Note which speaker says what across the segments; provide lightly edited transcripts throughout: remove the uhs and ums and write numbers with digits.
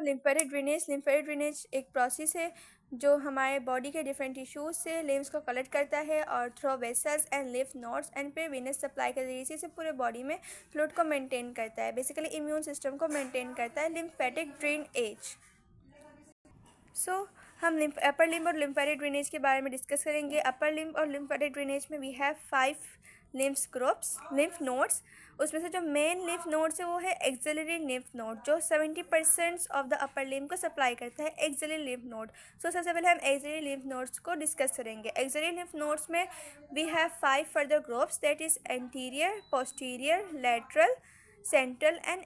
Speaker 1: Lymphatic drainage एक process है जो हमारे बॉडी के डिफरेंट टिश्यूज से लिम्स को कलेक्ट करता है और through vessels and lymph nodes and फिर वेनस सप्लाई के जरिए से पूरे बॉडी में फ्लूइड को मेंटेन करता है, बेसिकली इम्यून सिस्टम को मेंटेन करता है लिम्फेटिक ड्रेनेज। सो हम अपर लिम्ब और लिम्फेटिक ड्रेनेज के बारे में डिस्कस करेंगे। अपर लिम्ब और लिम्फेटिक ड्रेनेज में वी हैव 5 लिम्फ नोड्स। उसमें से जो मेन लिम्फ नोड्स है वो है एक्सिलरी लिम्फ नोड, जो 70% ऑफ द अपर लिम्ब को सप्लाई करता है एक्सिलरी लिम्फ नोड। सो सबसे पहले हम एक्सिलरी लिम्फ नोड्स को डिस्कस करेंगे। एक्सिलरी लिम्फ नोड्स में we have 5 further groups, that is anterior, posterior, lateral, central and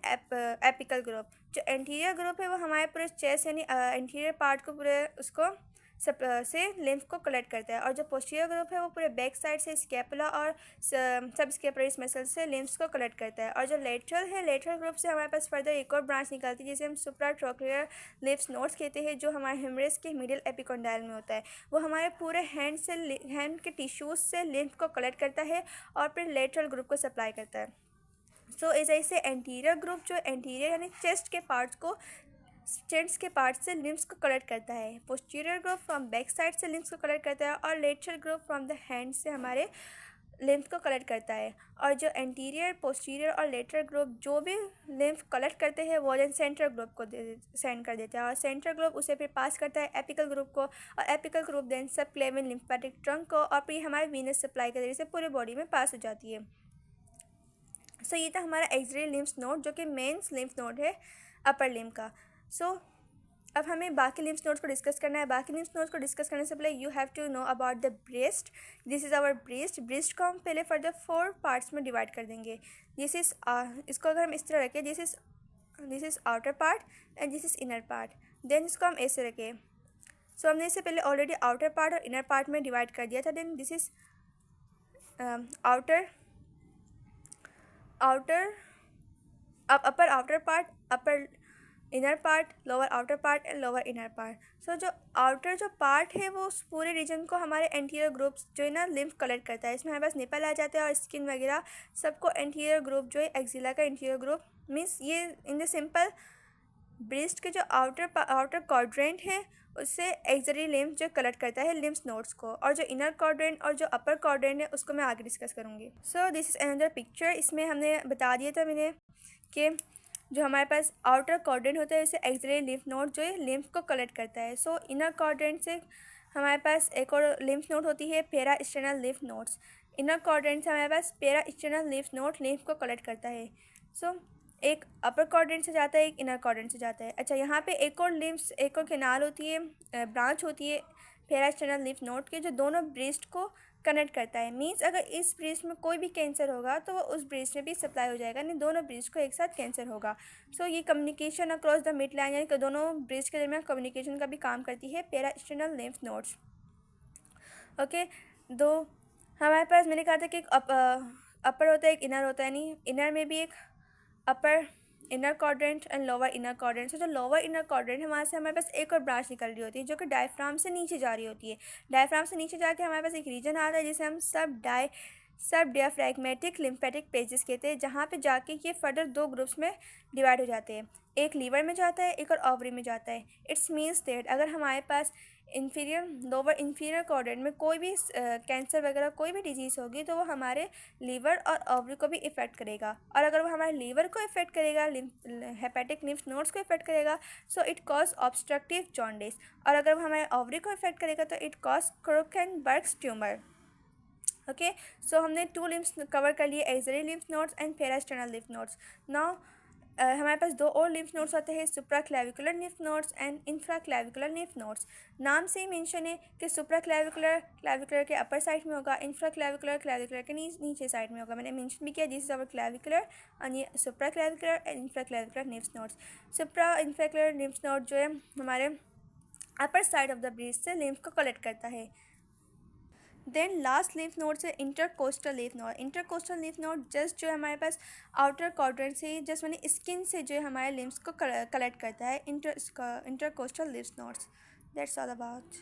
Speaker 1: apical group. जो एंटीरियर ग्रुप है वो हमारे पूरे चेस्ट यानी एंटीरियर पार्ट को पूरे उसको से लिम्फ को कलेक्ट करता है, और जो पोस्टीरियर ग्रुप है वो पूरे बैक साइड से स्कैपुला और सब स्कैपुलरिस मसल से लिम्फ्स को कलेक्ट करता है। और जो लेटरल है, लेटरल ग्रुप से हमारे पास फर्दर एक और ब्रांच निकलती है जिसे हम सुप्राट्रोक्लियर लिम्फ नोड्स कहते हैं, जो हमारे ह्यूमरस के मिडिल एपिकोंडाइल में होता है। वो हमारे पूरे हैंड के टिश्यूज से लिम्फ को कलेक्ट करता है और फिर लेटरल ग्रुप को सप्लाई करता है। सो ऐसे एंटीरियर ग्रुप जो एंटीरियर यानी चेस्ट के पार्ट से लिम्स को कलेक्ट करता है। Posterior group from back side से लिम्स को कलेक्ट करता है और lateral group from the hand से हमारे लिम्फ को कलेक्ट करता है। और जो एंटीरियर, पोस्टीरियर और लेटरल ग्रुप जो भी लिम्फ कलेक्ट करते हैं वो देन सेंट्रल ग्रुप को सेंड कर देता है, और सेंट्रल ग्रुप उसे फिर पास करता है एपिकल ग्रुप को, और एपिकल ग्रुप देन सब क्लेविन लिम्फेटिक ट्रंक को, और फिर हमारे वीनस सप्लाई के जरिए से पूरे बॉडी में पास हो जाती है। सो ये था हमारा एक्सिलरी लिम्फ नोड जो कि मेन लिम्फ नोड है अपर लिम्ब का। सो अब हमें बाकी लिम्फ नोड्स को डिस्कस करना है। बाकी लिम्फ नोड्स को डिस्कस करने से पहले you have to know about the breast. This is our breast. Breast को हम पहले फर्दर 4 पार्ट्स में डिवाइड कर देंगे। दिस इज़ इसको अगर हम इस तरह रखें, this is outer part and this is inner part, then इसको हम ऐसे रखें। सो हमने इससे पहले ऑलरेडी आउटर पार्ट और इनर पार्ट में डिवाइड कर दिया था। Then this is upper outer part, upper inner part, lower outer part and lower inner part. So जो आउटर जो पार्ट है वो उस पूरे रीजन को हमारे एंटीरियर ग्रुप्स जो है ना लिम्फ कलेक्ट करता है। इसमें हमारे पास निपल आ जाता है और स्किन वगैरह सबको एंटीरियर ग्रुप जो है एक्सिला का एंटीरियर ग्रुप मीन्स ये इन द सिंपल ब्रेस्ट के जो आउटर क्वाड्रेंट है उससे एक्सिलरी लिम्फ जो कलेक्ट करता है लिम्फ नोड्स को, और जो इनर क्वाड्रेंट और जो अपर क्वाड्रेंट है उसको मैं आगे डिस्कस करूँगी। So this is another picture. इसमें हमने बता दिया था मैंने कि जो हमारे पास आउटर क्वाड्रेंट होता है इसे एक्सिलरी लिम्फ नोड जो है लिम्फ को कलेक्ट करता है। सो इनर क्वाड्रेंट से हमारे पास एक और लिम्फ नोड होती है पेरा स्टेनल लिम्फ नोड्स। इनर क्वाड्रेंट से हमारे पास पेरा स्टेनल लिम्फ नोड लिम्फ को कलेक्ट करता है। सो एक अपर क्वाड्रेंट से जाता है, एक इनर क्वाड्रेंट से जाता है। अच्छा, यहाँ पे एक और कैनाल होती है, ब्रांच होती है पेरा स्टेनल लिम्फ नोड के, जो दोनों ब्रेस्ट को कनेक्ट करता है। मीन्स अगर इस ब्रेस्ट में कोई भी कैंसर होगा तो वो उस ब्रेस्ट में भी सप्लाई हो जाएगा, नहीं दोनों ब्रेस्ट को एक साथ कैंसर होगा। सो ये communication across the mid line यानी कि दोनों ब्रेस्ट के दरमियान कम्युनिकेशन का भी काम करती है पेरा स्टेनल लिम्फ नोड्स। ओके, दो हमारे पास मैंने कहा था कि एक अपर होता है, एक इनर होता है, नहीं इनर में भी एक upper inner quadrant and lower inner quadrant. से जो लोअर इनर क्वाड्रेंट है वहाँ से हमारे पास एक और ब्रांच निकल रही होती है जो कि डायफ्राम से नीचे जा रही होती है। डायफ्राम से नीचे जाके हमारे पास एक रीजन आता है जिसे हम सब डियाफ्रैगमेटिक लिम्फेटिक पेजेस कहते हैं, जहाँ पे जाके ये फर्दर 2 ग्रुप्स में डिवाइड हो जाते हैं। एक लीवर में जाता है, एक और ओवरी में जाता है। इट्स मीन्स दैट अगर हमारे पास लोअर इंफीरियर क्वाड्रेंट में कोई भी कैंसर वगैरह कोई भी डिजीज़ होगी तो वो हमारे लीवर और ओवरी को भी इफ़ेक्ट करेगा, और अगर वो हमारे लीवर को इफ़ेक्ट करेगा, हेपेटिक लिम्फ नोड्स को इफ़ेक्ट करेगा, so it cause obstructive jaundice, और अगर वो हमारे ओवरी को इफ़ेक्ट करेगा तो इट कॉज क्रोकेनबर्ग्स ट्यूमर। ओके, सो हमने 2 लिम्फ्स कवर कर लिए, एक्सिलरी लिम्फ नोड्स एंड पेरा स्टेनल लिम्फ नोड्स। नाउ हमारे पास 2 और लिम्फ नोड्स होते हैं, supraclavicular lymph nodes and infraclavicular lymph nodes. नाम से ही मेंशन है कि क्लेविकुलर के अपर साइड में होगा, इंफ्राक्लेविकुलर क्लेविकुलर के नीचे साइड में होगा। मैंने मेंशन भी किया this is our clavicular and ये supraclavicular and infraclavicular lymph nodes. Infraclavicular lymph node जो है हमारे upper side of the breast से लिम्फ को कलेक्ट करता है। देन लास्ट लिम्फ नोड से intercostal lymph node. Intercostal lymph node just जो है हमारे पास आउटर क्वाड्रेंट से जस्ट मैंने स्किन से जो है हमारे लिम्फ्स को कलेक्ट करता है, intercostal lymph nodes. That's all about.